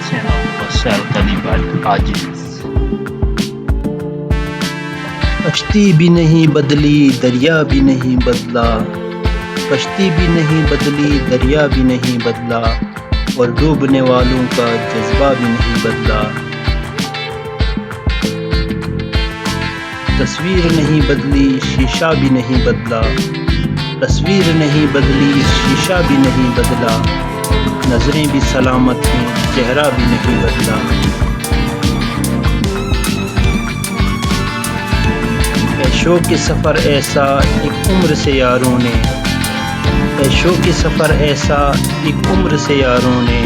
سے وسائل طالبات عاجز۔ کشتی بھی نہیں بدلی دریا بھی نہیں بدلا، کشتی بھی نہیں بدلی دریا بھی نہیں بدلا، اور ڈوبنے والوں کا جذبہ بھی نہیں بدلا۔ تصویر نہیں بدلی شیشہ بھی نہیں بدلا، تصویر نہیں بدلی شیشہ بھی نہیں بدلا، نظریں بھی سلامت ہیں چہرہ بھی نہیں بدلا۔ اے شوق سفر ایسا ایک عمر سے یاروں نے، اے شوق سفر ایسا ایک عمر سے یاروں نے،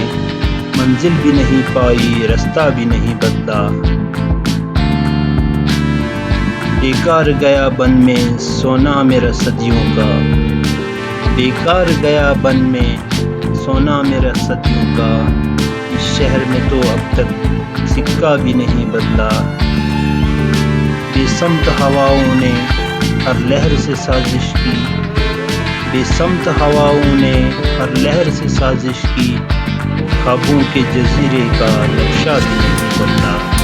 منزل بھی نہیں پائی رستہ بھی نہیں بدلا۔ بیکار گیا بن میں سونا میرا صدیوں کا، بیکار گیا بن میں سونا میرا صدیوں کا، اس شہر میں تو اب تک سکہ بھی نہیں بدلا۔ بے سمت ہواؤں نے ہر لہر سے سازش کی، بے سمت ہواؤں نے ہر لہر سے سازش کی، خوابوں کے جزیرے کا نقشہ بھی نہیں بدلا۔